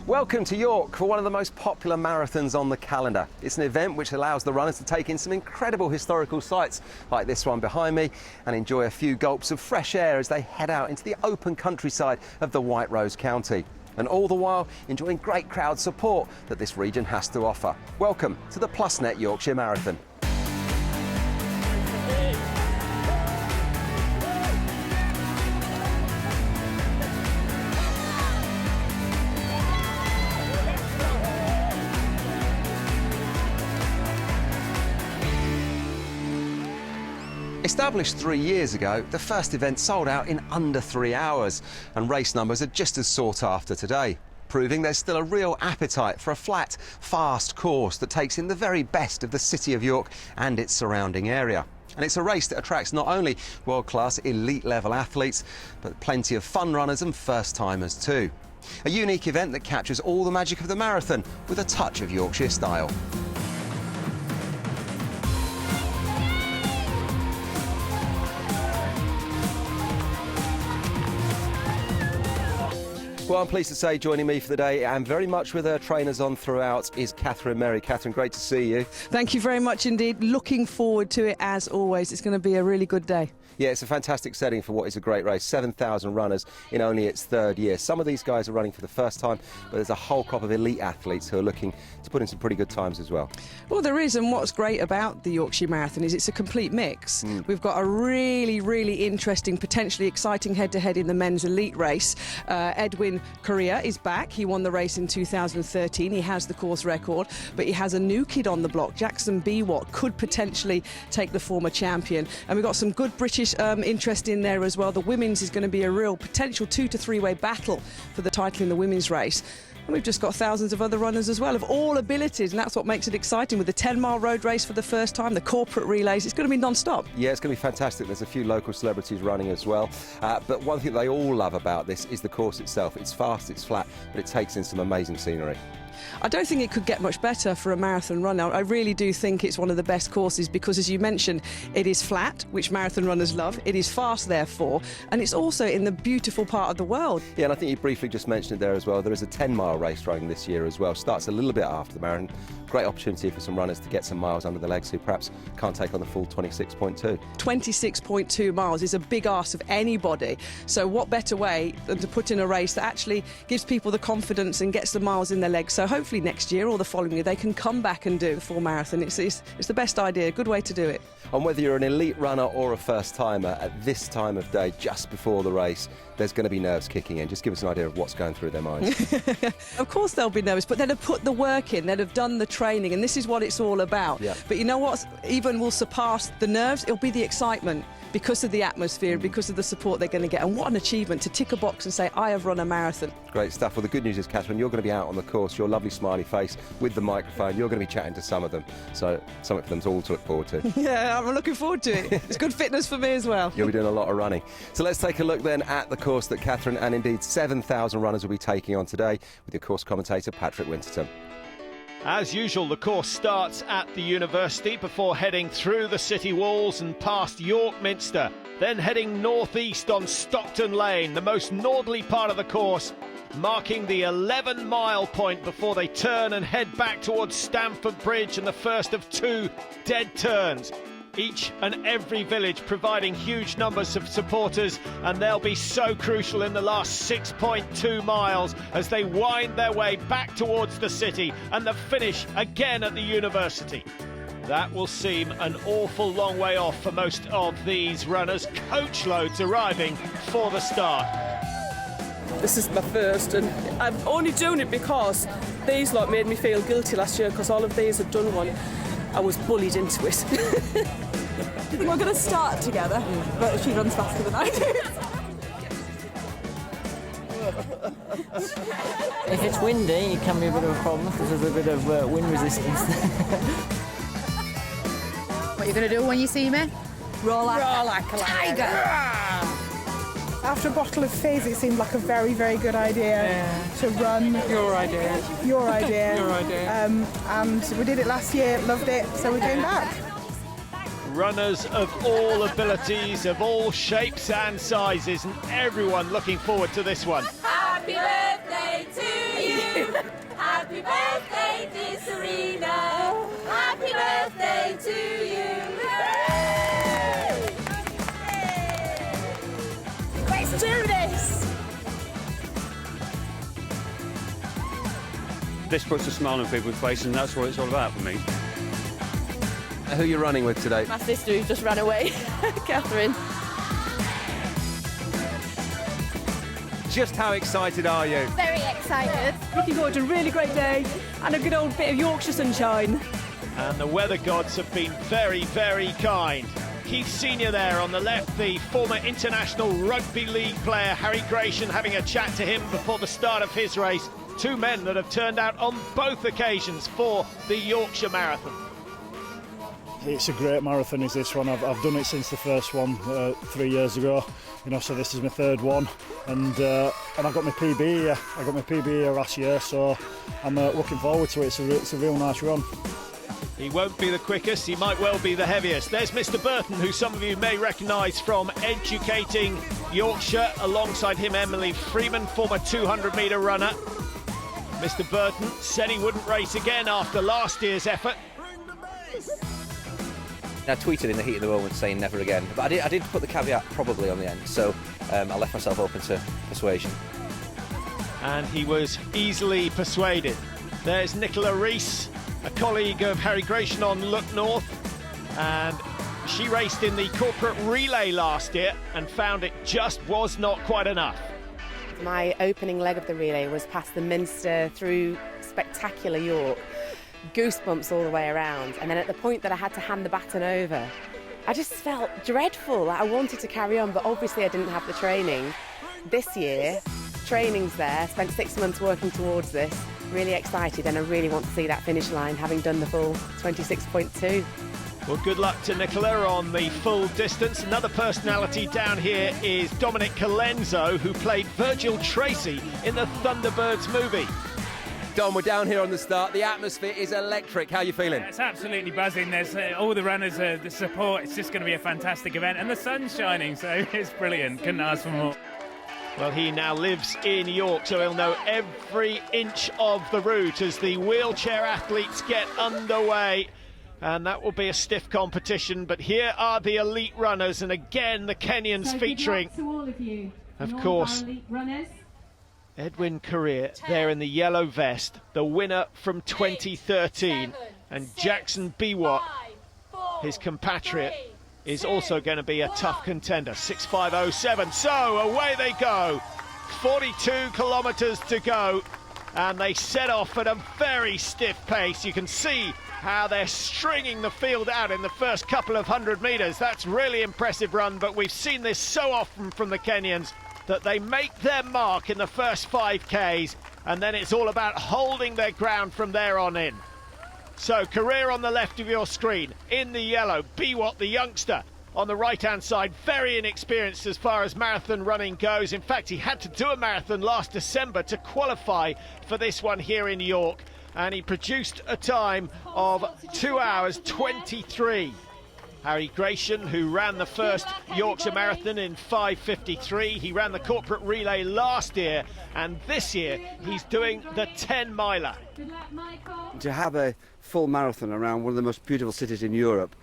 Welcome to York for one of the most popular marathons on the calendar. It's an event which allows the runners to take in some incredible historical sites like this one behind me and enjoy a few gulps of fresh air as they head out into the open countryside of the White Rose County. And all the while enjoying great crowd support that this region has to offer. Welcome to the Plusnet Yorkshire Marathon. Established 3 years ago, the first event sold out in under 3 hours, and race numbers are just as sought after today, proving there's still a real appetite for a flat, fast course that takes in the very best of the city of York and its surrounding area. And it's a race that attracts not only world-class elite-level athletes, but plenty of fun runners and first-timers too. A unique event that captures all the magic of the marathon with a touch of Yorkshire style. Well, I'm pleased to say joining me for the day, and very much with her trainers on throughout, is Catherine Merry. Catherine, great to see you. Thank you very much indeed. Looking forward to it as always. It's going to be a really good day. Yeah, it's a fantastic setting for what is a great race. 7,000 runners in only its third year. Some of these guys are running for the first time, but there's a whole crop of elite athletes who are looking to put in some pretty good times as well. Well, there is, and what's great about the Yorkshire Marathon is it's a complete mix. We've got a really, really interesting, potentially exciting head-to-head in the men's elite race. Edwin Correa is back. He won the race in 2013. He has the course record, but he has a new kid on the block. Jackson Biwott could potentially take the former champion. And we've got some good British interest in there as well. The women's is going to be a real potential 2 to 3 way battle for the title in the women's race. And we've just got thousands of other runners as well, of all abilities, and that's what makes it exciting, with the 10-mile road race for the first time, the corporate relays. It's going to be non-stop. Yeah, it's going to be fantastic. There's a few local celebrities running as well. But one thing they all love about this is the course itself. It's fast, it's flat, but it takes in some amazing scenery. I don't think it could get much better for a marathon runner. I really do think it's one of the best courses because, as you mentioned, it is flat, which marathon runners love. It is fast, therefore, and it's also in the beautiful part of the world. Yeah, and I think you briefly just mentioned it there as well. There is a 10-mile race running this year as well. Starts a little bit after the marathon. Great opportunity for some runners to get some miles under the legs who perhaps can't take on the full 26.2. 26.2 miles is a big ask of anybody. So what better way than to put in a race that actually gives people the confidence and gets the miles in their legs? So hopefully next year or the following year they can come back and do the full marathon. It's the best idea, a good way to do it. And whether you're an elite runner or a first-timer, at this time of day, just before the race, there's going to be nerves kicking in. Just give us an idea of what's going through their minds. Of course they'll be nervous, but they'll have put the work in, they'll have done the training, and this is what it's all about. Yeah. But you know what even will surpass the nerves? It'll be the excitement, because of the atmosphere, because of the support they're going to get. And what an achievement to tick a box and say, I have run a marathon. Great stuff. Well, the good news is, Catherine, you're going to be out on the course, your lovely smiley face with the microphone. You're going to be chatting to some of them. So something for them all to look forward to. Yeah, I'm looking forward to it. It's good fitness for me as well. You'll be doing a lot of running. So let's take a look then at the course that Catherine and indeed 7,000 runners will be taking on today with your course commentator, Patrick Winterton. As usual, the course starts at the university before heading through the city walls and past York Minster, then heading northeast on Stockton Lane, the most northerly part of the course, marking the 11-mile point before they turn and head back towards Stamford Bridge and the first of 2 dead turns. Each and every village providing huge numbers of supporters, and they'll be so crucial in the last 6.2 miles as they wind their way back towards the city and the finish again at the university. That will seem an awful long way off for most of these runners. Coach loads arriving for the start. This is my first, and I'm only doing it because these lot made me feel guilty last year, because all of these had done one. I was bullied into it. We're going to start together, but she runs faster than I do. If it's windy, it can be a bit of a problem because there's a bit of wind resistance. What are you going to do when you see me? Roll like a tiger. After a bottle of fizz, it seemed like a very, very good idea to run. Your idea. Your idea. Your idea. And we did it last year, loved it, so we came back. Runners of all abilities, of all shapes and sizes, and everyone looking forward to this one. Happy birthday to you. Let's do this! This puts a smile on people's faces, and that's what it's all about for me. Who are you running with today? My sister who just ran away, Catherine. Just how excited are you? Very excited. Looking forward to a really great day and a good old bit of Yorkshire sunshine. And the weather gods have been very, very kind. Keith Senior there on the left, the former international rugby league player Harry Gratian, having a chat to him before the start of his race. Two men that have turned out on both occasions for the Yorkshire Marathon. It's a great marathon, is this one. I've done it since the first one 3 years ago, you know, so this is my third one, and I got my PB here. I got my PB here last year, so I'm looking forward to it. It's a real nice run. He won't be the quickest, he might well be the heaviest. There's Mr. Burton, who some of you may recognise from Educating Yorkshire. Alongside him, Emily Freeman, former 200-metre runner. Mr. Burton said he wouldn't race again after last year's effort. I tweeted in the heat of the moment saying never again, but I did put the caveat probably on the end, so I left myself open to persuasion. And he was easily persuaded. There's Nicola Rees, a colleague of Harry Gratian on Look North, and she raced in the corporate relay last year and found it just was not quite enough. My opening leg of the relay was past the Minster through spectacular York, goosebumps all the way around, and then at the point that I had to hand the baton over, I just felt dreadful. Like I wanted to carry on, but obviously I didn't have the training. This year, training's there, spent 6 months working towards this, really excited, and I really want to see that finish line, having done the full 26.2. Well, good luck to Nicola on the full distance. Another personality down here is Dominic Colenso, who played Virgil Tracy in the Thunderbirds movie. Dom, we're down here on the start. The atmosphere is electric. How are you feeling? It's absolutely buzzing. There's all the runners, the support. It's just going to be a fantastic event, and the sun's shining, so it's brilliant. Couldn't ask for more. Well, he now lives in York, so he'll know every inch of the route as the wheelchair athletes get underway. And that will be a stiff competition, but here are the elite runners, and again the Kenyans featuring, to all of you, of course, Edwin Correa there in the yellow vest, the winner from 2013, and Jackson Biwott, his compatriot, is also going to be a tough contender. 6:5:07. So away they go. 42 kilometres to go, and they set off at a very stiff pace. You can see how they're stringing the field out in the first couple of 100 metres. That's really impressive run, but we've seen this so often from the Kenyans that they make their mark in the first 5Ks, and then it's all about holding their ground from there on in. So Correa on the left of your screen, in the yellow, Biwott the youngster on the right-hand side, very inexperienced as far as marathon running goes. In fact, he had to do a marathon last December to qualify for this one here in York, and he produced a time of 2 hours 23. Harry Gratian, who ran the first Yorkshire Marathon in 5:53, he ran the corporate relay last year, and this year he's doing the 10-miler. To have a full marathon around one of the most beautiful cities in Europe,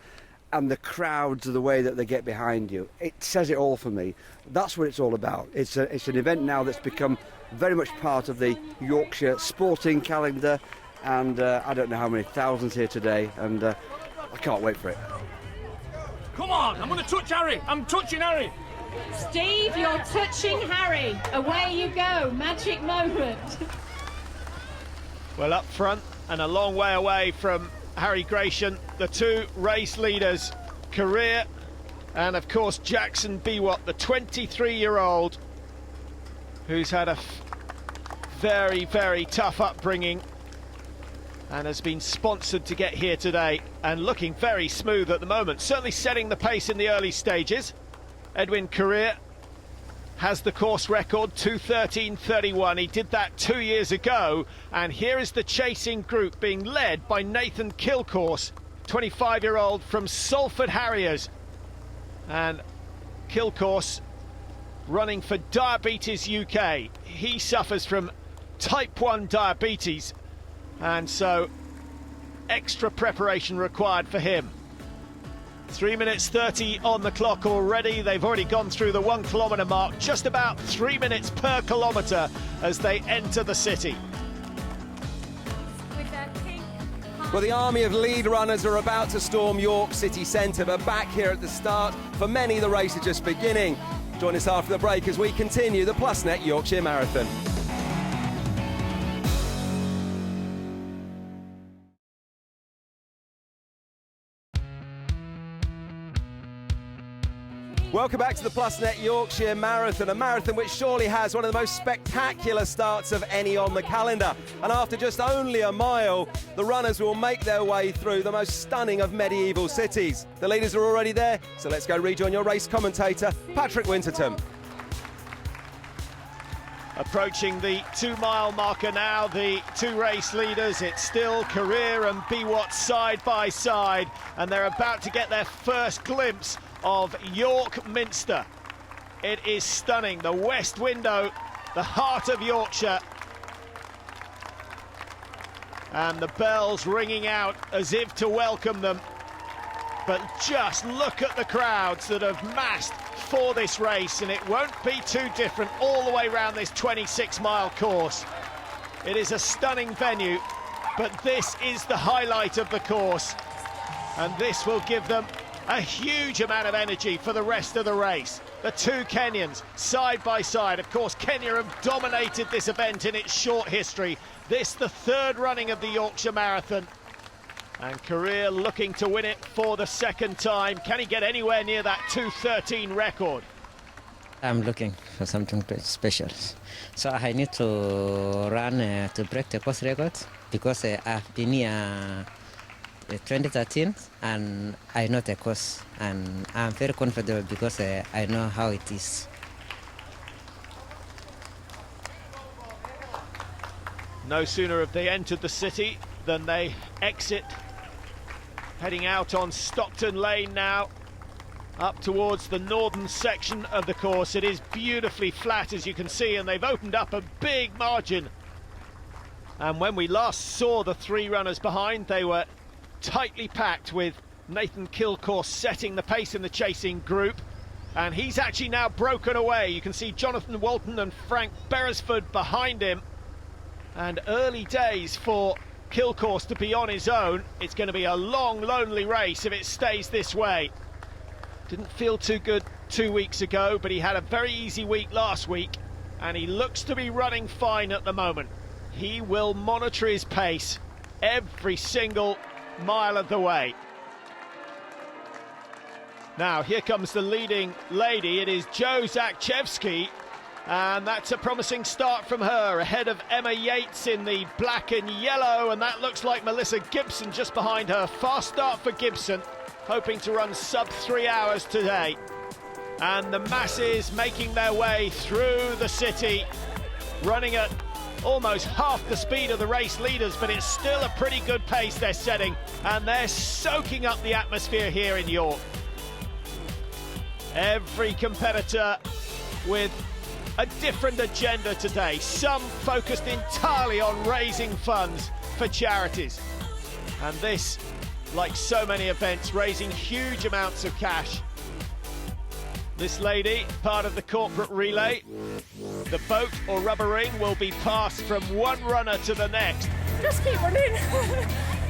and the crowds, the way that they get behind you, it says it all for me. That's what it's all about. It's an event now that's become very much part of the Yorkshire sporting calendar, and I don't know how many thousands here today, and I can't wait for it. Come on, I'm going to touch Harry. I'm touching Harry. Steve, you're touching Harry. Away you go. Magic moment. Well, up front and a long way away from Harry Gratian, the two race leaders, Correa and, of course, Jackson Biwott, the 23-year-old who's had a very, very tough upbringing and has been sponsored to get here today, and looking very smooth at the moment, certainly setting the pace in the early stages. Edwin Correa has the course record, 2:13:31. He did that 2 years ago, and here is the chasing group being led by Nathan Kilcourse, 25-year-old from Salford Harriers. And Kilcourse running for Diabetes UK. He suffers from type 1 diabetes, and so extra preparation required for him. 3 minutes 30 on the clock already. They've already gone through the 1 kilometre mark, just about 3 minutes per kilometre as they enter the city. Well, the army of lead runners are about to storm York city centre, but back here at the start, for many the race is just beginning. Join us after the break as we continue the Plusnet Yorkshire Marathon. Welcome back to the Plusnet Yorkshire Marathon, a marathon which surely has one of the most spectacular starts of any on the calendar. And after just only a mile, the runners will make their way through the most stunning of medieval cities. The leaders are already there, so let's go rejoin your race commentator, Patrick Winterton. Approaching the 2 mile marker now, the 2 race leaders. It's still Career and Biwott side by side, and they're about to get their first glimpse of York Minster. It is stunning. The west window, the heart of Yorkshire. And the bells ringing out as if to welcome them. But just look at the crowds that have massed for this race, and it won't be too different all the way around this 26-mile course. It is a stunning venue, but this is the highlight of the course, and this will give them a huge amount of energy for the rest of the race. The 2 Kenyans side by side. Of course, Kenya have dominated this event in its short history. This the 3rd running of the Yorkshire Marathon, and Career looking to win it for the 2nd time. Can he get anywhere near that 2:13 record? I'm looking for something special, so I need to run to break the course record, because I've been here 2013 and I know the course, and I'm very comfortable because I know how it is. No sooner have they entered the city than they exit, heading out on Stockton Lane now, up towards the northern section of the course. It is beautifully flat, as you can see, and they've opened up a big margin. And when we last saw the 3 runners behind, they were tightly packed, with Nathan Kilcourse setting the pace in the chasing group, and he's actually now broken away. You can see Jonathan Walton and Frank Beresford behind him, and early days for Kilcourse to be on his own. It's going to be a long, lonely race if it stays this way. Didn't feel too good 2 weeks ago, but he had a very easy week last week, and he looks to be running fine at the moment. He will monitor his pace every single mile of the way. Now here comes the leading lady. It is Jo Zakchevsky, and that's a promising start from her, ahead of Emma Yates in the black and yellow, and that looks like Melissa Gibson just behind her. Fast start for Gibson, hoping to run sub 3 hours today. And the masses making their way through the city, running at almost half the speed of the race leaders, but it's still a pretty good pace they're setting, and they're soaking up the atmosphere here in York. Every competitor with a different agenda today, some focused entirely on raising funds for charities, and this, like so many events, raising huge amounts of cash. This lady, part of the corporate relay. The boat or rubber ring will be passed from one runner to the next. Just keep running.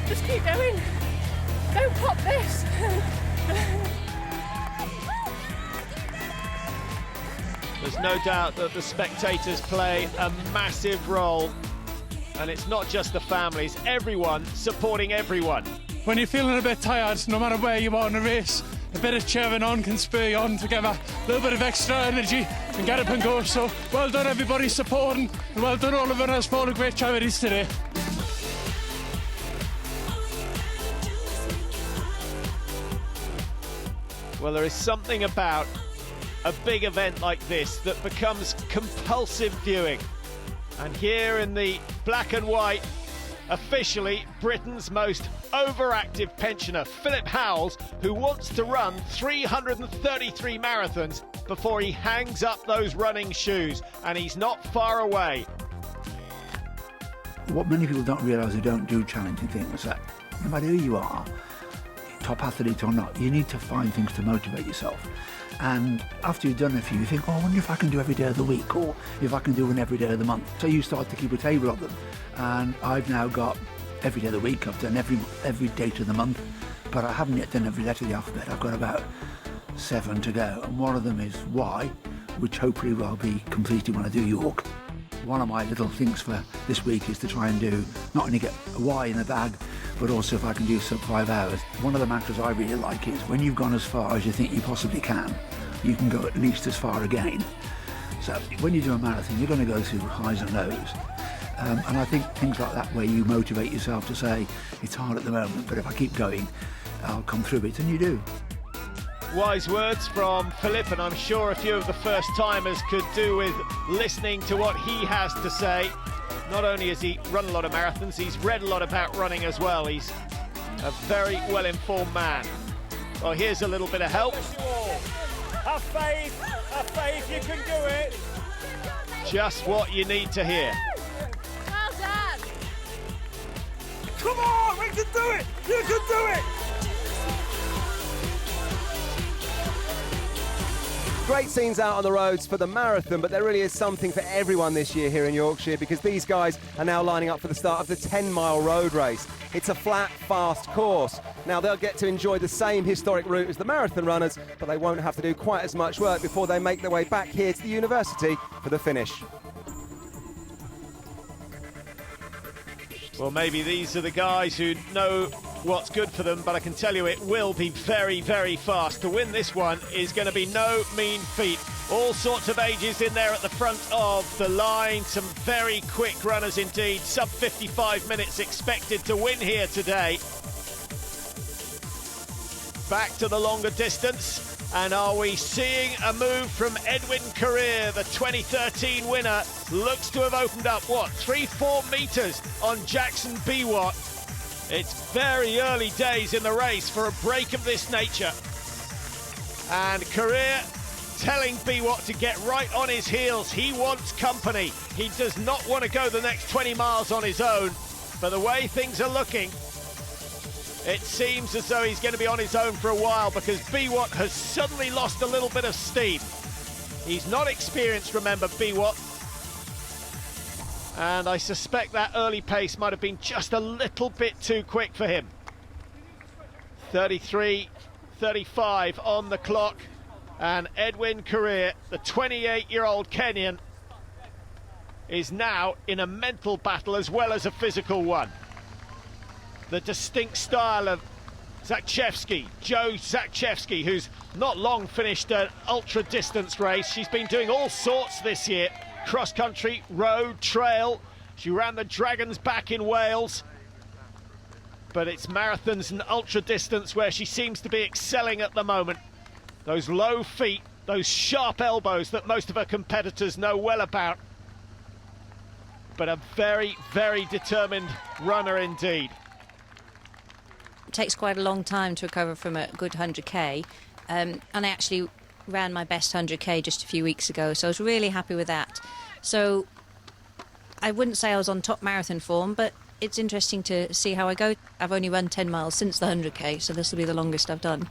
Just keep going. Don't pop this. There's no doubt that the spectators play a massive role, and it's not just the families, everyone supporting everyone. When you're feeling a bit tired, no matter where you are in a race, a bit of cheering on can spur you on to give a little bit of extra energy and get up and go. So well done everybody supporting, and well done all of us for all the great charities today. Well, there is something about a big event like this that becomes compulsive viewing. And here in the black and white, officially Britain's most overactive pensioner, Philip Howells, who wants to run 333 marathons before he hangs up those running shoes, and he's not far away. What many people don't realise who don't do challenging things is that no matter who you are, top athlete or not, you need to find things to motivate yourself. And after you've done a few, you think, oh, I wonder if I can do every day of the week, or if I can do one every day of the month. So you start to keep a table of them. And I've now got every day of the week, I've done every date of the month, but I haven't yet done every letter of the alphabet. I've got about 7 to go, and one of them is Y, which hopefully will be completed when I do York. One of my little things for this week is to try and do, not only get a Y in the bag, but also if I can do sub 5 hours. One of the mantras I really like is, when you've gone as far as you think you possibly can, you can go at least as far again. So when you do a marathon, you're going to go through highs and lows. And I think things like that, where you motivate yourself to say, it's hard at the moment, but if I keep going, I'll come through it, and you do. Wise words from Philip, and I'm sure a few of the first-timers could do with listening to what he has to say. Not only has he run a lot of marathons, he's read a lot about running as well. He's a very well-informed man. Well, here's a little bit of help. Have faith, you can do it. Just what you need to hear. Well done. Come on, we can do it. You can do it. Great scenes out on the roads for the marathon, but there really is something for everyone this year here in Yorkshire, because these guys are now lining up for the start of the 10-mile road race. It's a flat, fast course. Now, they'll get to enjoy the same historic route as the marathon runners, but they won't have to do quite as much work before they make their way back here to the university for the finish. Well, maybe these are the guys who know what's good for them, but I can tell you it will be very, very fast. To win this one is going to be no mean feat. All sorts of ages in there at the front of the line. Some very quick runners indeed. Sub 55 minutes expected to win here today. Back to the longer distance. And are we seeing a move from Edwin Career, the 2013 winner? Looks to have opened up, what, 3-4 metres on Jackson Biwott. It's very early days in the race for a break of this nature. And Career telling Biwott to get right on his heels. He wants company. He does not want to go the next 20 miles on his own. But the way things are looking, it seems as though he's going to be on his own for a while, because Biwott has suddenly lost a little bit of steam. He's not experienced, remember, Biwott. And I suspect that early pace might have been just a little bit too quick for him. 33:35 on the clock. And Edwin Career, the 28-year-old Kenyan, is now in a mental battle as well as a physical one. The distinct style of Zakchevsky, Joe Zakchevsky, who's not long finished an ultra-distance race. She's been doing all sorts this year. Cross-country, road, trail. She ran the Dragons back in Wales. But it's marathons and ultra-distance where she seems to be excelling at the moment. Those low feet, those sharp elbows that most of her competitors know well about. But a very, very determined runner indeed. It takes quite a long time to recover from a good 100k, and I actually ran my best 100k just a few weeks ago, so I was really happy with that. So I wouldn't say I was on top marathon form, but it's interesting to see how I go. I've only run 10 miles since the 100k, so this will be the longest I've done.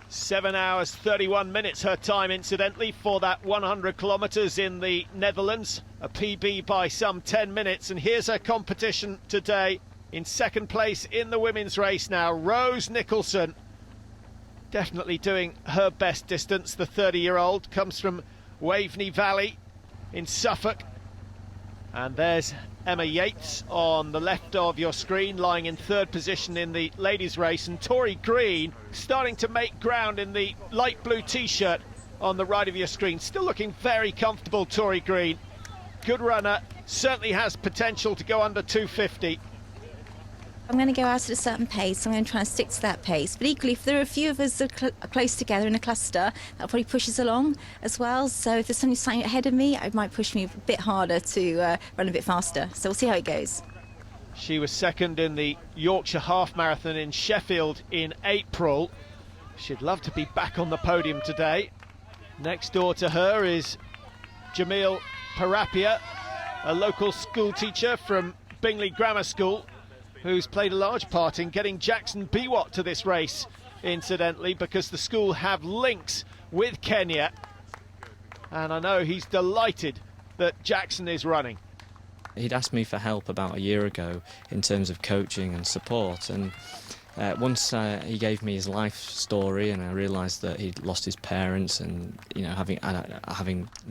7 hours 31 minutes her time, incidentally, for that 100 kilometres in the Netherlands, a PB by some 10 minutes. And here's her competition today. In second place in the women's race now, Rose Nicholson, definitely doing her best distance. The 30-year-old comes from Waveney Valley in Suffolk. And there's Emma Yates on the left of your screen, lying in third position in the ladies' race. And Tori Green starting to make ground in the light blue T-shirt on the right of your screen. Still looking very comfortable, Tori Green. Good runner, certainly has potential to go under 250. I'm going to go out at a certain pace, so I'm going to try and stick to that pace. But equally, if there are a few of us that are close together in a cluster, that probably pushes along as well. So if there's somebody slightly ahead of me, it might push me a bit harder to run a bit faster. So we'll see how it goes. She was second in the Yorkshire Half Marathon in Sheffield in April. She'd love to be back on the podium today. Next door to her is Jamil Parapia, a local school teacher from Bingley Grammar School, who's played a large part in getting Jackson Biwott to this race, incidentally, because the school have links with Kenya. And I know he's delighted that Jackson is running. He'd asked me for help about a year ago in terms of coaching and support, and once he gave me his life story, and I realised that he'd lost his parents, and having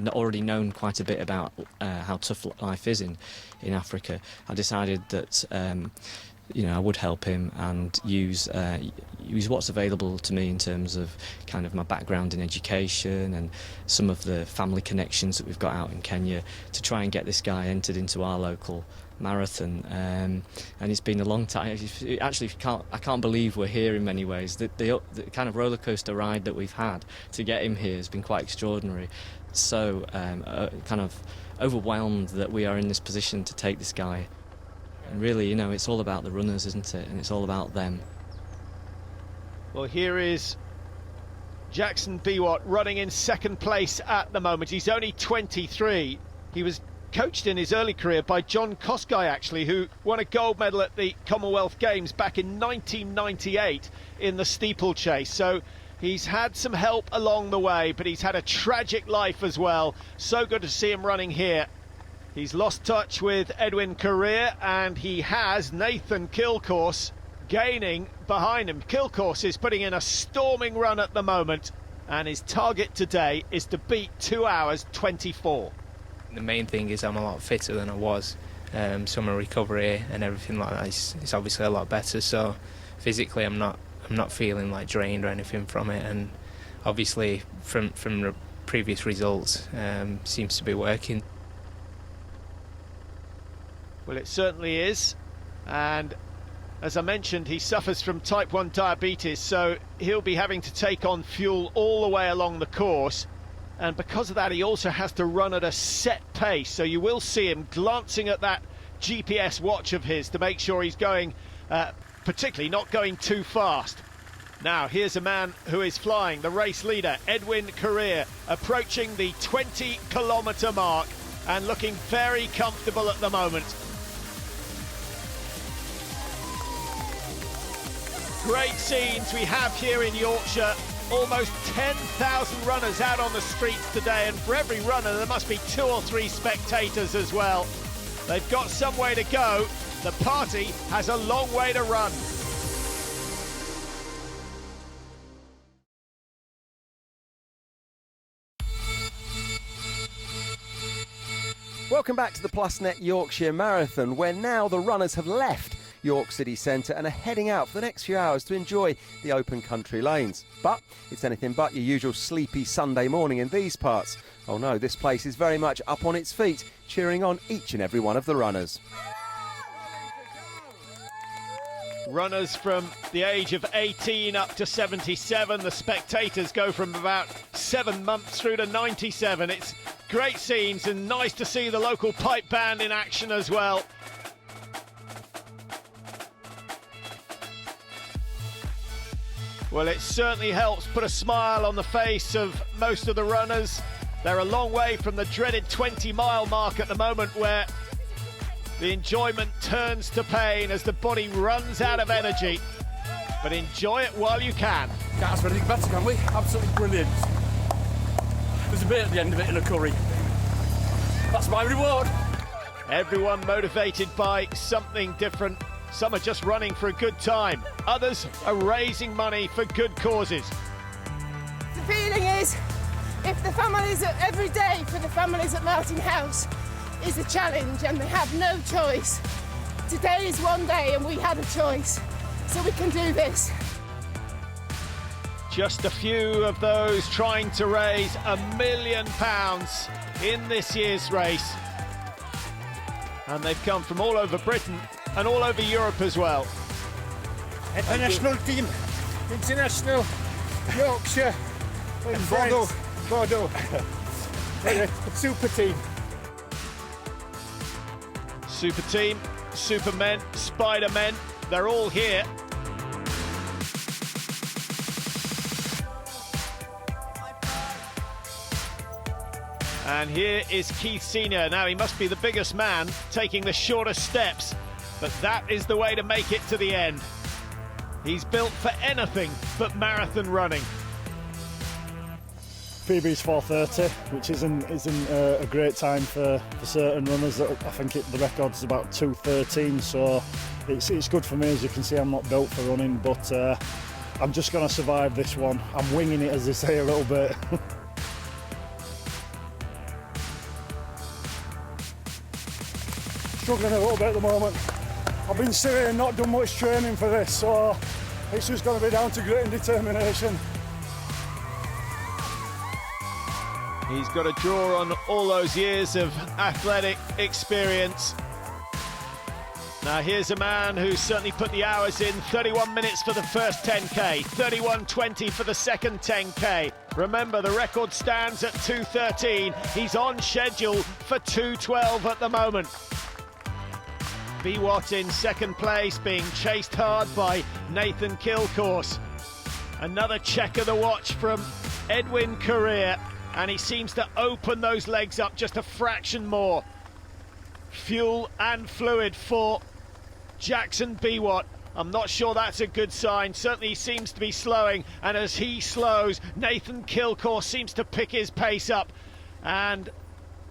already known quite a bit about how tough life is in Africa, I decided that I would help him and use what's available to me in terms of kind of my background in education and some of the family connections that we've got out in Kenya to try and get this guy entered into our local marathon. And it's been a long time. Actually, I can't believe we're here in many ways. The kind of roller coaster ride that we've had to get him here has been quite extraordinary. So kind of overwhelmed that we are in this position to take this guy. And really, it's all about the runners, isn't it? And it's all about them. Well, here is Jackson Biwott running in second place at the moment. He's only 23. He was coached in his early career by John Kosgei, actually, who won a gold medal at the Commonwealth Games back in 1998 in the steeplechase. So he's had some help along the way, but he's had a tragic life as well. So good to see him running here. He's lost touch with Edwin Correa, and he has Nathan Kilcourse gaining behind him. Kilcourse is putting in a storming run at the moment, and his target today is to beat 2 hours 24. The main thing is I'm a lot fitter than I was, so my recovery and everything like that is obviously a lot better. So physically, I'm not feeling like drained or anything from it, and obviously from the previous results, seems to be working. Well, it certainly is, and as I mentioned, he suffers from type 1 diabetes, so he'll be having to take on fuel all the way along the course, and because of that he also has to run at a set pace, so you will see him glancing at that GPS watch of his to make sure he's going, particularly not going too fast. Now here's a man who is flying, the race leader, Edwin Correa, approaching the 20-kilometre mark and looking very comfortable at the moment. Great scenes we have here in Yorkshire. Almost 10,000 runners out on the streets today, and for every runner there must be 2 or 3 spectators as well. They've got some way to go. The party has a long way to run. Welcome back to the Plusnet Yorkshire Marathon, where now the runners have left York City Centre and are heading out for the next few hours to enjoy the open country lanes. But it's anything but your usual sleepy Sunday morning in these parts. Oh no, this place is very much up on its feet, cheering on each and every one of the runners. Runners from the age of 18 up to 77. The spectators go from about 7 months through to 97. It's great scenes and nice to see the local pipe band in action as well. Well, it certainly helps put a smile on the face of most of the runners. They're a long way from the dreaded 20-mile mark at the moment, where the enjoyment turns to pain as the body runs out of energy. But enjoy it while you can. Can't ask for anything better, can we? Absolutely brilliant. There's a bit at the end of it in a curry. That's my reward. Everyone motivated by something different. Some are just running for a good time. Others are raising money for good causes. The feeling is, if the families at every day for the families at Melting House is a challenge and they have no choice. Today is one day and we had a choice, so we can do this. Just a few of those trying to raise £1 million in this year's race. And they've come from all over Britain and all over Europe as well. International team, international Yorkshire, Bordeaux, super team. Super team, Supermen, Spider-Men, they're all here. And here is Keith Senior. Now he must be the biggest man, taking the shortest steps but that is the way to make it to the end. He's built for anything but marathon running. PB's 4:30, which isn't a great time for certain runners. I think the record's about 2:13, so it's good for me. As you can see, I'm not built for running, but I'm just going to survive this one. I'm winging it, as they say, a little bit. Struggling a little bit at the moment. I've been sitting and not done much training for this, so it's just going to be down to grit and determination. He's got to draw on all those years of athletic experience. Now here's a man who's certainly put the hours in. 31 minutes for the first 10k, 31:20 for the second 10k. Remember, the record stands at 2:13. He's on schedule for 2:12 at the moment. Biwott in second place, being chased hard by Nathan Kilcourse. Another check of the watch from Edwin Correa, and he seems to open those legs up just a fraction more. Fuel and fluid for Jackson Biwott. I'm not sure that's a good sign. Certainly he seems to be slowing, and as he slows, Nathan Kilcourse seems to pick his pace up, and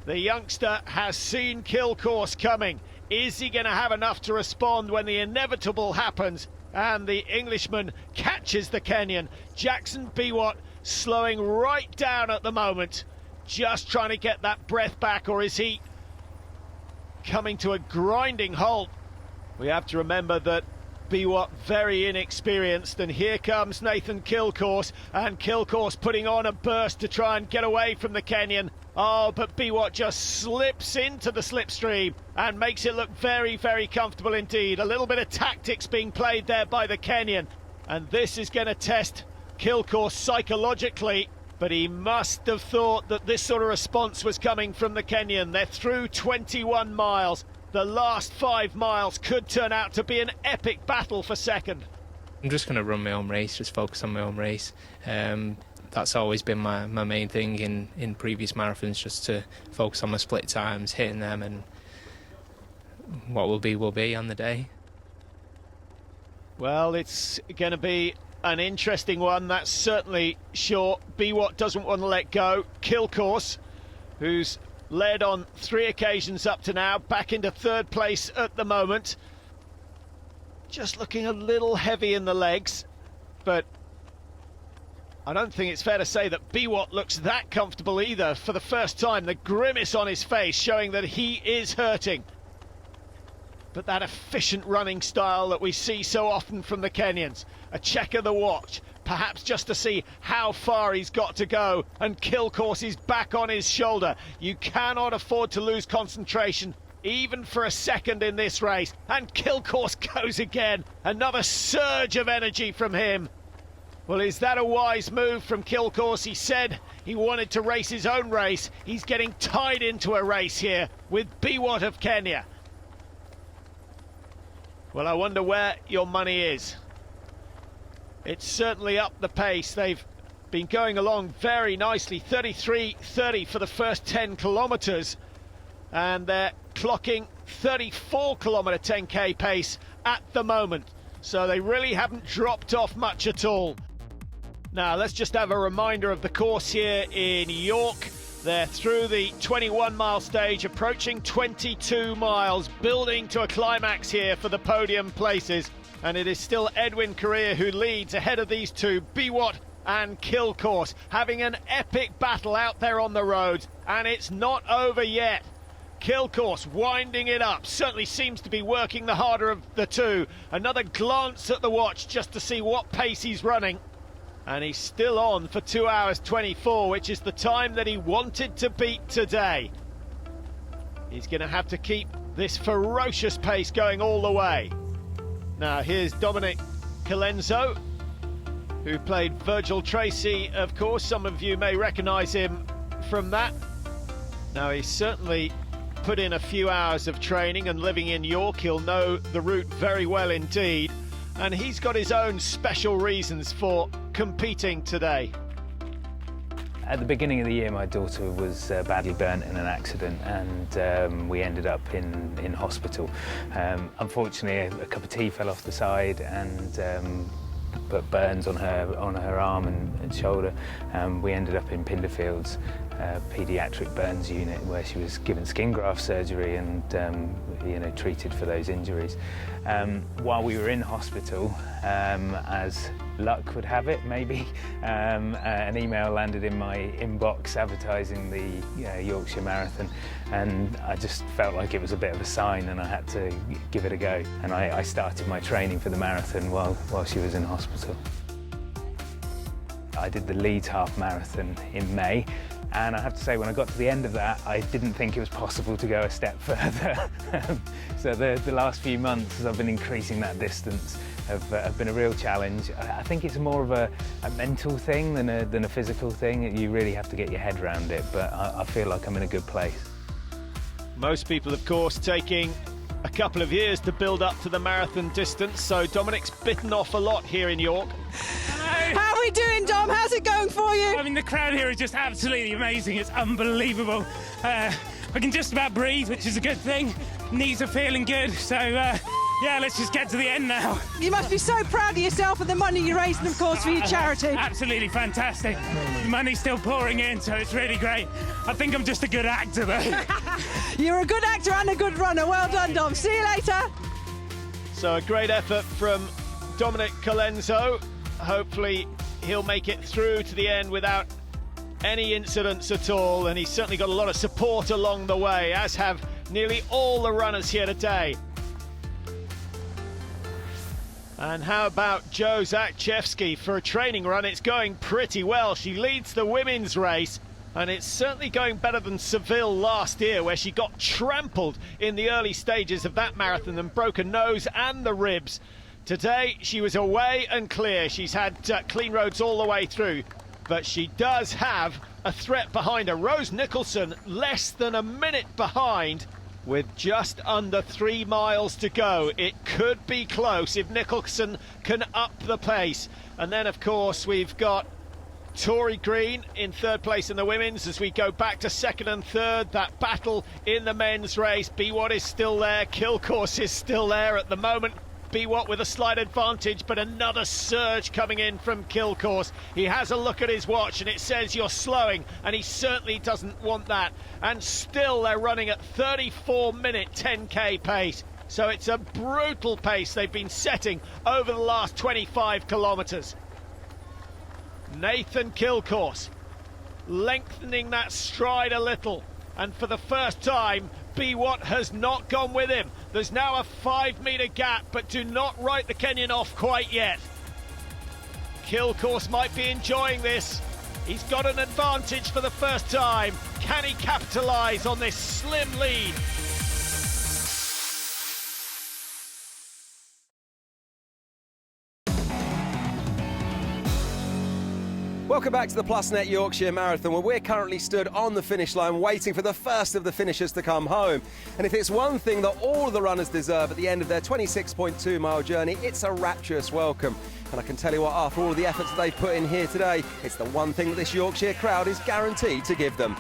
the youngster has seen Kilcourse coming. Is he going to have enough to respond when the inevitable happens and the Englishman catches the Kenyan? Jackson Biwott slowing right down at the moment, just trying to get that breath back, or is he coming to a grinding halt? We have to remember that Biwott very inexperienced, and here comes Nathan Kilcourse, and Kilcourse putting on a burst to try and get away from the Kenyan. Oh, but Biwott just slips into the slipstream and makes it look very, very comfortable indeed. A little bit of tactics being played there by the Kenyan, and this is going to test Kilcourse psychologically, but he must have thought that this sort of response was coming from the Kenyan. They're through 21 miles. The last 5 miles could turn out to be an epic battle for second. I'm just going to run my own race, just focus on my own race. That's always been my main thing in previous marathons, just to focus on my split times, hitting them, and what will be on the day. Well, it's going to be an interesting one, that's certainly sure. Biwott doesn't want to let go. Kilcourse, who's led on 3 occasions up to now, back into third place at the moment. Just looking a little heavy in the legs, but I don't think it's fair to say that Biwott looks that comfortable either. For the first time, the grimace on his face showing that he is hurting. But that efficient running style that we see so often from the Kenyans. A check of the watch, perhaps just to see how far he's got to go, and Kilcourse is back on his shoulder. You cannot afford to lose concentration, even for a second in this race. And Kilcourse goes again. Another surge of energy from him. Well, is that a wise move from Kilcourse? He said he wanted to race his own race. He's getting tied into a race here with Biwott of Kenya. Well, I wonder where your money is. It's certainly up the pace. They've been going along very nicely. 33:30 for the first 10 kilometres. And they're clocking 34-kilometre 10k pace at the moment. So they really haven't dropped off much at all. Now, let's just have a reminder of the course here in York. They're through the 21-mile stage, approaching 22 miles, building to a climax here for the podium places. And it is still Edwin Correa who leads ahead of these two, Biwott and Kilcourse, having an epic battle out there on the roads. And it's not over yet. Kilcourse winding it up, certainly seems to be working the harder of the two. Another glance at the watch just to see what pace he's running. And he's still on for 2 hours 24, which is the time that he wanted to beat today. He's going to have to keep this ferocious pace going all the way. Now here's Dominic Colenso, who played Virgil Tracy, of course. Some of you may recognise him from that. Now he's certainly put in a few hours of training, and living in York, he'll know the route very well indeed. And he's got his own special reasons for competing today. At the beginning of the year, my daughter was badly burnt in an accident, and we ended up in hospital. Unfortunately, a cup of tea fell off the side and put burns on her arm and shoulder. We ended up in Pinderfield's paediatric burns unit, where she was given skin graft surgery and treated for those injuries. While we were in hospital, as luck would have it, maybe, an email landed in my inbox advertising the Yorkshire Marathon, and I just felt like it was a bit of a sign and I had to give it a go. And I started my training for the marathon while she was in hospital. I did the Leeds half marathon in May, and I have to say, when I got to the end of that, I didn't think it was possible to go a step further. So the last few months, as I've been increasing that distance, have been a real challenge. I think it's more of a mental thing than a physical thing. You really have to get your head around it, but I feel like I'm in a good place. Most people, of course, taking a couple of years to build up to the marathon distance, so Dominic's bitten off a lot here in York. How are we doing, Dom? How's it going for you? I mean, the crowd here is just absolutely amazing. It's unbelievable. I can just about breathe, which is a good thing. Knees are feeling good, so yeah, let's just get to the end now. You must be so proud of yourself and the money you raised, and of course, for your charity. Absolutely fantastic. The money's still pouring in, so it's really great. I think I'm just a good actor, though. You're a good actor and a good runner. Well done, Dom. See you later. So a great effort from Dominic Colenso. Hopefully he'll make it through to the end without any incidents at all, and he's certainly got a lot of support along the way, as have nearly all the runners here today. And how about Jo Zakchevsky for a training run? It's going pretty well. She leads the women's race, and it's certainly going better than Seville last year, where she got trampled in the early stages of that marathon and broke a nose and the ribs. Today she was away and clear. She's had clean roads all the way through, but she does have a threat behind her. Rose Nicholson less than a minute behind, with just under 3 miles to go. It could be close if Nicholson can up the pace. And then, of course, we've got Tori Green in third place in the women's. As we go back to second and third, that battle in the men's race. Biwott is still there, Kilcourse is still there at the moment. Biwott with a slight advantage, but another surge coming in from Kilcourse. He has a look at his watch and it says you're slowing, and he certainly doesn't want that. And still they're running at 34-minute 10k pace. So it's a brutal pace they've been setting over the last 25 kilometres. Nathan Kilcourse lengthening that stride a little, and for the first time Biwott has not gone with him. There's now a 5-metre gap, but do not write the Kenyan off quite yet. Kilcourse might be enjoying this. He's got an advantage for the first time. Can he capitalise on this slim lead? Welcome back to the Plusnet Yorkshire Marathon, where we're currently stood on the finish line waiting for the first of the finishers to come home. And if it's one thing that all of the runners deserve at the end of their 26.2 mile journey, it's a rapturous welcome. And I can tell you what, after all the efforts that they've put in here today, it's the one thing that this Yorkshire crowd is guaranteed to give them.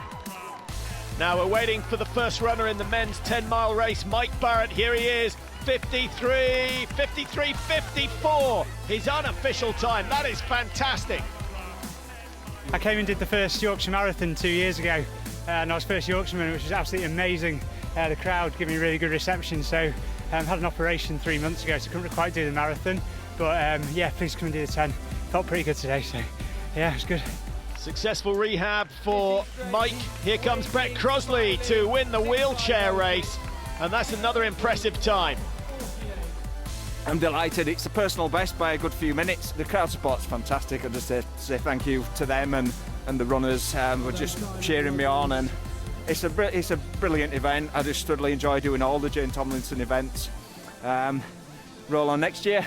Now we're waiting for the first runner in the men's 10-mile race, Mike Barrett. Here he is, 53.54, his unofficial time. That is fantastic. I came and did the first Yorkshire Marathon 2 years ago, and I was first Yorkshireman, which was absolutely amazing. The crowd gave me really good reception, so had an operation 3 months ago, so couldn't quite do the marathon, but yeah, please come and do the 10. Felt pretty good today, so yeah, it was good. Successful rehab for Mike. Here comes Brett Crosley to win the wheelchair race, and that's another impressive time. I'm delighted. It's a personal best by a good few minutes. The crowd support's fantastic. I just say thank you to them and the runners were just cheering me on, and it's a brilliant event. I just thoroughly enjoy doing all the Jane Tomlinson events. Roll on next year.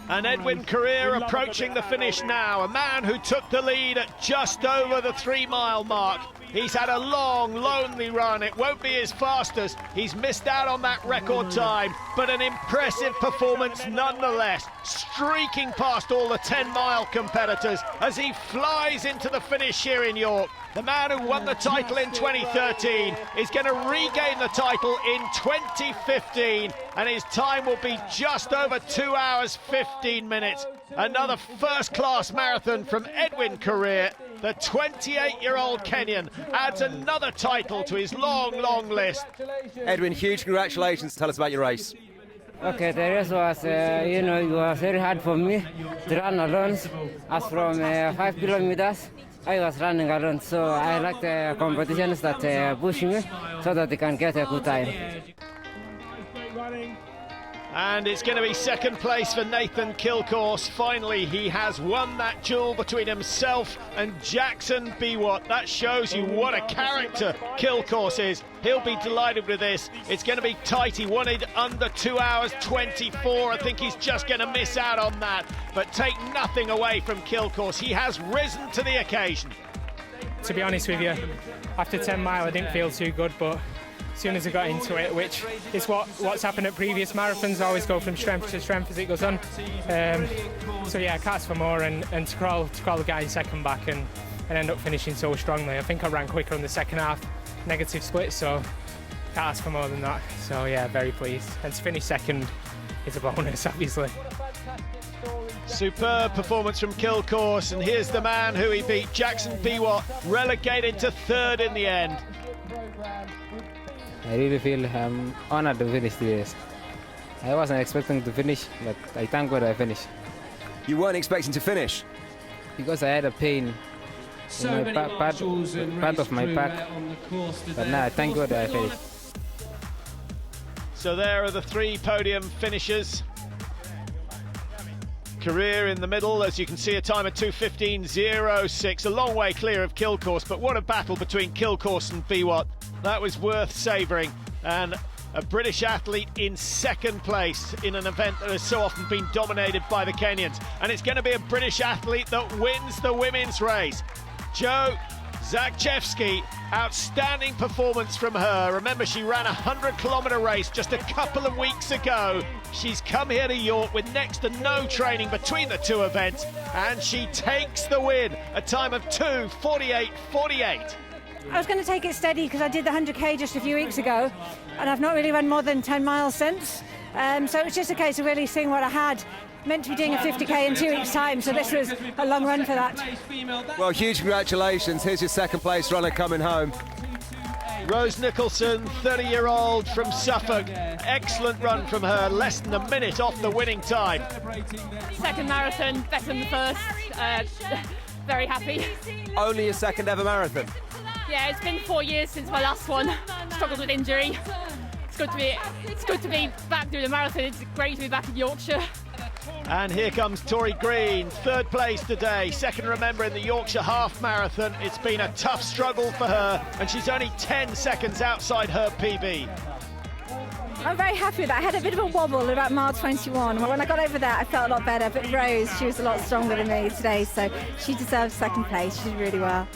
And Edwin Correa approaching the finish now, a man who took the lead at just over the 3 mile mark. He's had a long, lonely run. It won't be his fastest. He's missed out on that record time, but an impressive performance nonetheless, streaking past all the 10-mile competitors as he flies into the finish here in York. The man who won the title in 2013 is going to regain the title in 2015, and his time will be just over 2 hours 15 minutes. Another first-class marathon from Edwin Korir. The 28-year-old Kenyan adds another title to his long, long list. Edwin, huge congratulations. Tell us about your race. Okay, the race was, it was very hard for me to run alone. As from 5 kilometers, I was running alone, so I like the competitions that push me so that I can get a good time. And it's going to be second place for Nathan Kilcourse. Finally, he has won that duel between himself and Jackson Biwott. That shows you what a character Kilcourse is. He'll be delighted with this. It's going to be tight. He wanted under 2 hours 24. I think he's just going to miss out on that. But take nothing away from Kilcourse. He has risen to the occasion. To be honest with you, after 10 mile I didn't feel too good, but as soon as I got into it, which is what's happened at previous marathons, I always go from strength to strength as it goes on. So yeah, I can't ask for more, and to crawl the guy in second back and end up finishing so strongly. I think I ran quicker in the second half, negative split, so can't ask for more than that. So yeah, very pleased. And to finish second is a bonus, obviously. Superb performance from Kilcourse, and here's the man who he beat, Jackson Biwott, relegated to third in the end. I really feel honored to finish the race. I wasn't expecting to finish, but I thank God I finished. You weren't expecting to finish? Because I had a pain in my part of my back, but now I thank God I finished. So there are the three podium finishers. Korir in the middle, as you can see, a time of 2:15.06, a long way clear of Kilcourse, but what a battle between Kilcourse and Biwott. That was worth savouring, and a British athlete in second place in an event that has so often been dominated by the Kenyans. And it's going to be a British athlete that wins the women's race. Jo Zakchevsky, outstanding performance from her. Remember, she ran a 100-kilometre race just a couple of weeks ago. She's come here to York with next to no training between the two events, and she takes the win, a time of 2:48.48. I was going to take it steady because I did the 100k just a few weeks ago, and I've not really run more than 10 miles since. So it was just a case of really seeing what I had. Meant to be doing a 50k in 2 weeks' time, so this was a long run for that. Well, huge congratulations. Here's your second place runner coming home. Rose Nicholson, 30-year-old from Suffolk. Excellent run from her, less than a minute off the winning time. Second marathon, better than the first. Very happy. Only your second ever marathon? Yeah, it's been 4 years since my last one. Struggled with injury. It's good to be back doing a marathon. It's great to be back in Yorkshire. And here comes Tori Green, third place today, second, remember, in the Yorkshire half marathon. It's been a tough struggle for her, and she's only 10 seconds outside her PB. I'm very happy with that. I had a bit of a wobble at about mile 21. When I got over there, I felt a lot better, but Rose, she was a lot stronger than me today, so she deserves second place. She did really well.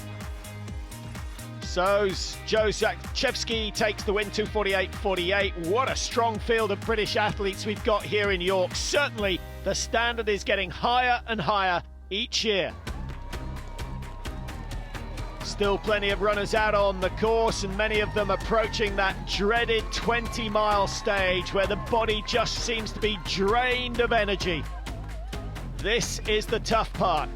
So Jo Zakchevsky takes the win, 2:48.48. What a strong field of British athletes we've got here in York. Certainly the standard is getting higher and higher each year. Still plenty of runners out on the course, and many of them approaching that dreaded 20-mile stage where the body just seems to be drained of energy. This is the tough part.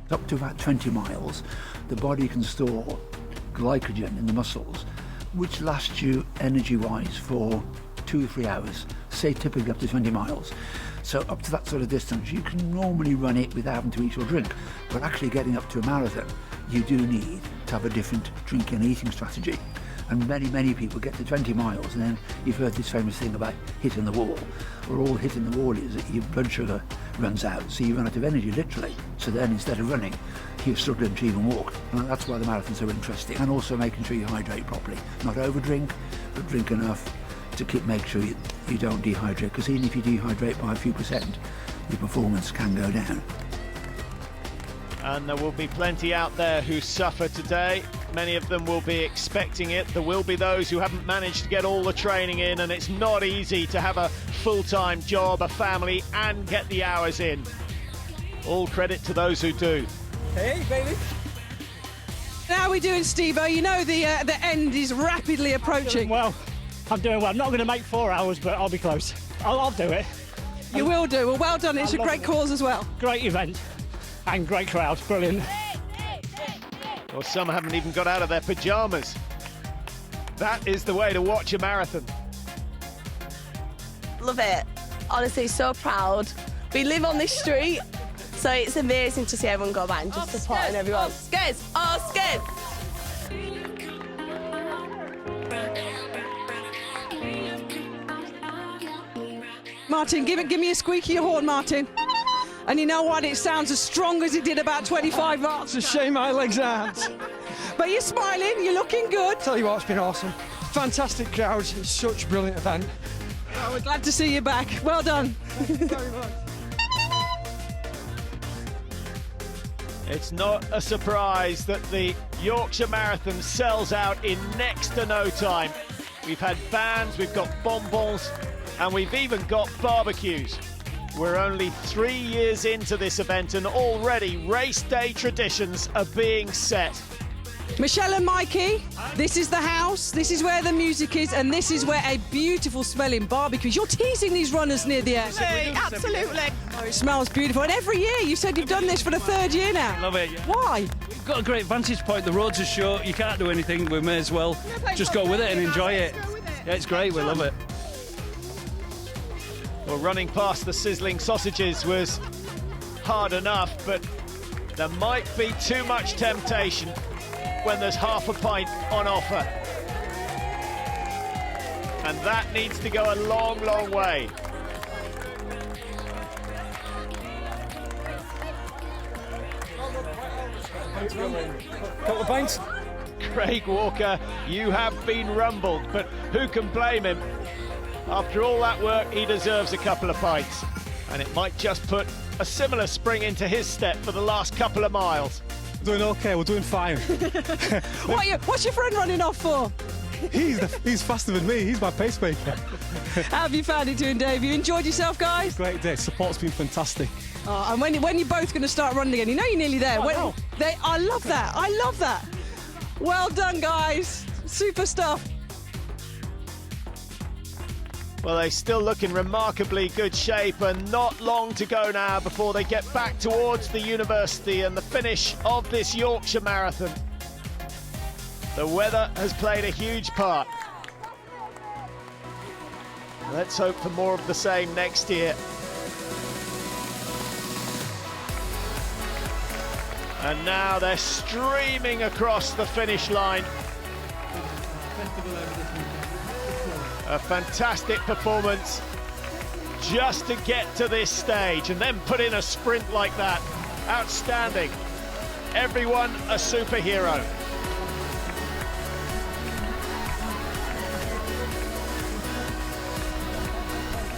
Up to about 20 miles, the body can store glycogen in the muscles, which lasts you energy-wise for 2 or 3 hours, say typically up to 20 miles. So up to that sort of distance, you can normally run it without having to eat or drink. But actually getting up to a marathon, you do need to have a different drinking and eating strategy. And many people get to 20 miles, and then you've heard this famous thing about hitting the wall. Well, all hitting the wall is that your blood sugar runs out, so you run out of energy, literally. So then instead of running, you're struggling to even walk. And that's why the marathons are interesting. And also making sure you hydrate properly. Not over-drink, but drink enough to make sure you don't dehydrate. Because even if you dehydrate by a few %, your performance can go down. And there will be plenty out there who suffer today. Many of them will be expecting it. There will be those who haven't managed to get all the training in, and it's not easy to have a full-time job, a family, and get the hours in. All credit to those who do. Hey, baby. How are we doing, Steve-O? You know the end is rapidly approaching. I'm doing well. I'm not going to make 4 hours, but I'll be close. I'll do it. You will do. Well, well done. It's a great cause as well. Great event and great crowd. Brilliant. Well, some haven't even got out of their pyjamas. That is the way to watch a marathon. Love it. Honestly, so proud. We live on this street, so it's amazing to see everyone go back and just supporting everyone. Skids! Oh, skids! Martin, give me a squeaky horn, Martin. And you know what? It sounds as strong as it did about 25 miles. It's a shame my legs aren't. But you're smiling, you're looking good. Tell you what, it's been awesome. Fantastic crowds. It's such a brilliant event. Well, we're glad to see you back. Well done. Thank you very much. It's not a surprise that the Yorkshire Marathon sells out in next to no time. We've had bands, we've got bonbons, and we've even got barbecues. We're only 3 years into this event, and already race day traditions are being set. Michelle and Mikey, this is the house, this is where the music is, and this is where a beautiful smelling barbecue. You're teasing these runners near the end. Absolutely. Oh, it smells beautiful. And every year, you said you've done this for the 3rd year now. Love it. Yeah. Why? We've got a great vantage point. The roads are short. You can't do anything. We may as well just go with it and enjoy it. Yeah, it's great. We love it. Well, running past the sizzling sausages was hard enough, but there might be too much temptation when there's half a pint on offer. And that needs to go a long, long way. Couple of pints. Craig Walker, you have been rumbled, but who can blame him? After all that work, he deserves a couple of pints. And it might just put a similar spring into his step for the last couple of miles. We're doing okay, we're doing fine. What's your friend running off for? He's faster than me, he's my pacemaker. How have you found it doing, Dave? You enjoyed yourself, guys? Great day, support's been fantastic. Oh, and when you're both going to start running again, you know you're nearly there. I love that, I love that. Well done, guys. Super stuff. Well, they still look in remarkably good shape, and not long to go now before they get back towards the university and the finish of this Yorkshire Marathon. The weather has played a huge part. Let's hope for more of the same next year. And now they're streaming across the finish line. A fantastic performance just to get to this stage and then put in a sprint like that. Outstanding. Everyone a superhero.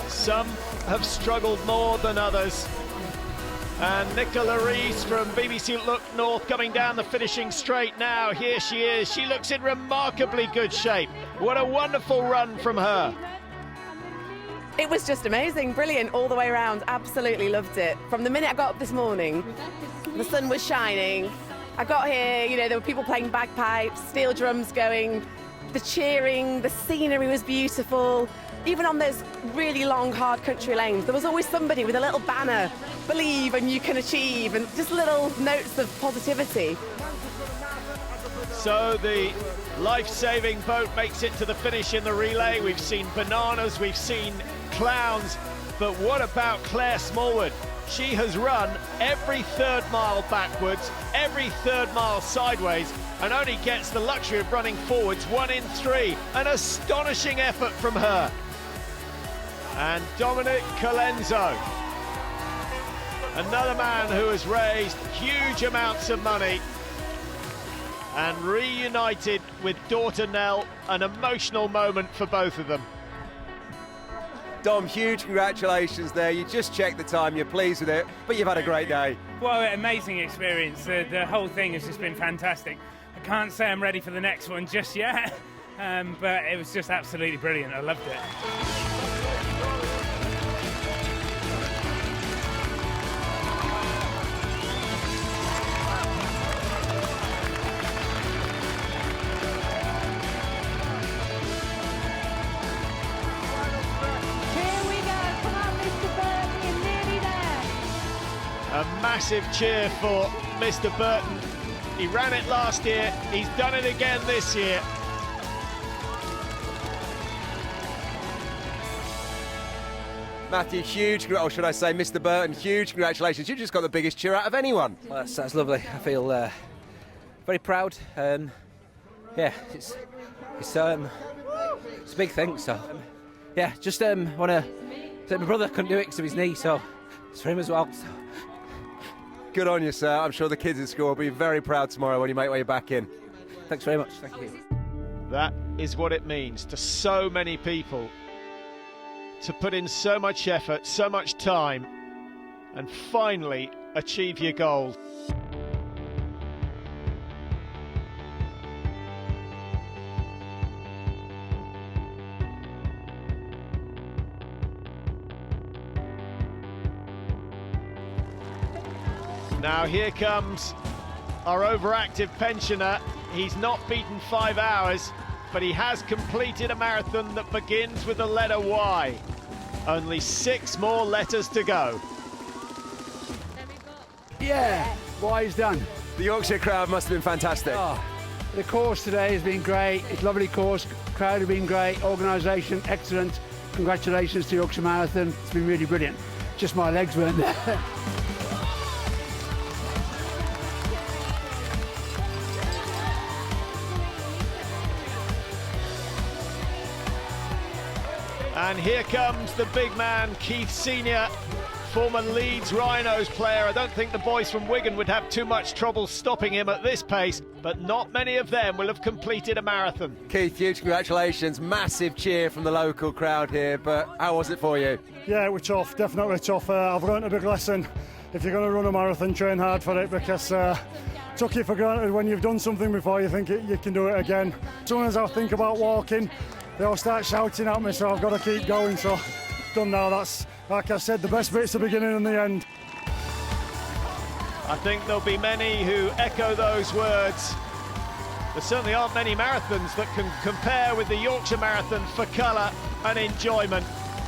Some have struggled more than others. And Nicola Rees from BBC Look North coming down the finishing straight now. Here she is. She looks in remarkably good shape. What a wonderful run from her. It was just amazing, brilliant all the way around. Absolutely loved it. From the minute I got up this morning, the sun was shining. I got here, you know, there were people playing bagpipes, steel drums going, the cheering, the scenery was beautiful. Even on those really long, hard country lanes, there was always somebody with a little banner, believe and you can achieve, and just little notes of positivity. So the life-saving boat makes it to the finish in the relay. We've seen bananas, we've seen clowns, but what about Claire Smallwood? She has run every 3rd mile backwards, every 3rd mile sideways, and only gets the luxury of running forwards 1 in 3. An astonishing effort from her. And Dominic Colenso, another man who has raised huge amounts of money and reunited with daughter Nell, an emotional moment for both of them. Dom, huge congratulations there. You just checked the time, you're pleased with it, but you've had a great day. What an amazing experience. The whole thing has just been fantastic. I can't say I'm ready for the next one just yet, but it was just absolutely brilliant. I loved it. A massive cheer for Mr. Burton. He ran it last year, he's done it again this year. Matthew, or should I say Mr. Burton, huge congratulations. You just got the biggest cheer out of anyone. Well, that's lovely. I feel very proud. Yeah, it's a big thing. So yeah, just want to say my brother couldn't do it because of his knee, so it's for him as well. So. Good on you, sir. I'm sure the kids in school will be very proud tomorrow when you make your way back in. Thanks very much. Thank you. That is what it means to so many people to put in so much effort, so much time, and finally achieve your goal. Now here comes our overactive pensioner. He's not beaten 5 hours, but he has completed a marathon that begins with the letter Y. Only 6 more letters to go. Yeah, Y is done. The Yorkshire crowd must have been fantastic. Oh, the course today has been great. It's a lovely course. Crowd have been great. Organisation, excellent. Congratulations to Yorkshire Marathon. It's been really brilliant. Just my legs weren't there. And here comes the big man, Keith Senior, former Leeds Rhinos player. I don't think the boys from Wigan would have too much trouble stopping him at this pace, but not many of them will have completed a marathon. Keith, huge congratulations. Massive cheer from the local crowd here, but how was it for you? Yeah, it was tough, definitely tough. I've learnt a big lesson. If you're going to run a marathon, train hard for it, because took it for granted when you've done something before you think you can do it again. As soon as I think about walking, they all start shouting at me, so I've got to keep going. So done now. That's, like I said, the best bit's the beginning and the end. I think there'll be many who echo those words. There certainly aren't many marathons that can compare with the Yorkshire Marathon for colour and enjoyment.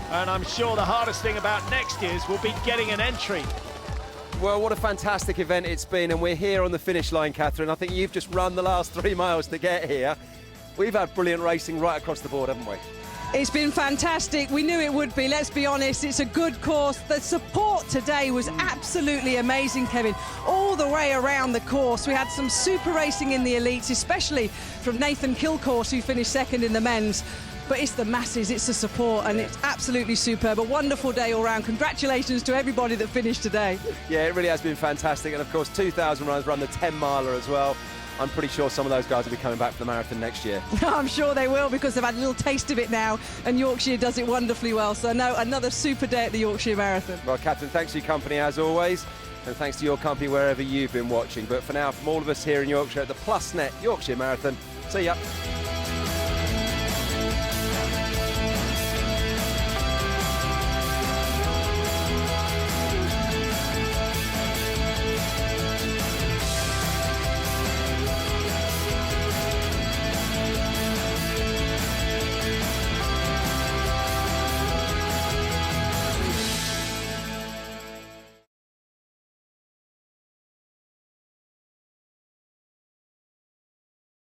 And I'm sure the hardest thing about next year's will be getting an entry. Well, what a fantastic event it's been, and we're here on the finish line, Catherine. I think you've just run the last 3 miles to get here. We've had brilliant racing right across the board, haven't we? It's been fantastic. We knew it would be, let's be honest. It's a good course. The support today was absolutely amazing, Kevin. All the way around the course. We had some super racing in the elites, especially from Nathan Kilcourse, who finished second in the men's. But it's the masses, it's the support, and it's absolutely superb. A wonderful day all round. Congratulations to everybody that finished today. Yeah, it really has been fantastic. And of course, 2,000 runners run the 10-miler as well. I'm pretty sure some of those guys will be coming back for the marathon next year. I'm sure they will, because they've had a little taste of it now, and Yorkshire does it wonderfully well. So, no, another super day at the Yorkshire Marathon. Well, Catherine, thanks for your company as always, and thanks to your company wherever you've been watching. But for now, from all of us here in Yorkshire at the Plusnet Yorkshire Marathon, see ya.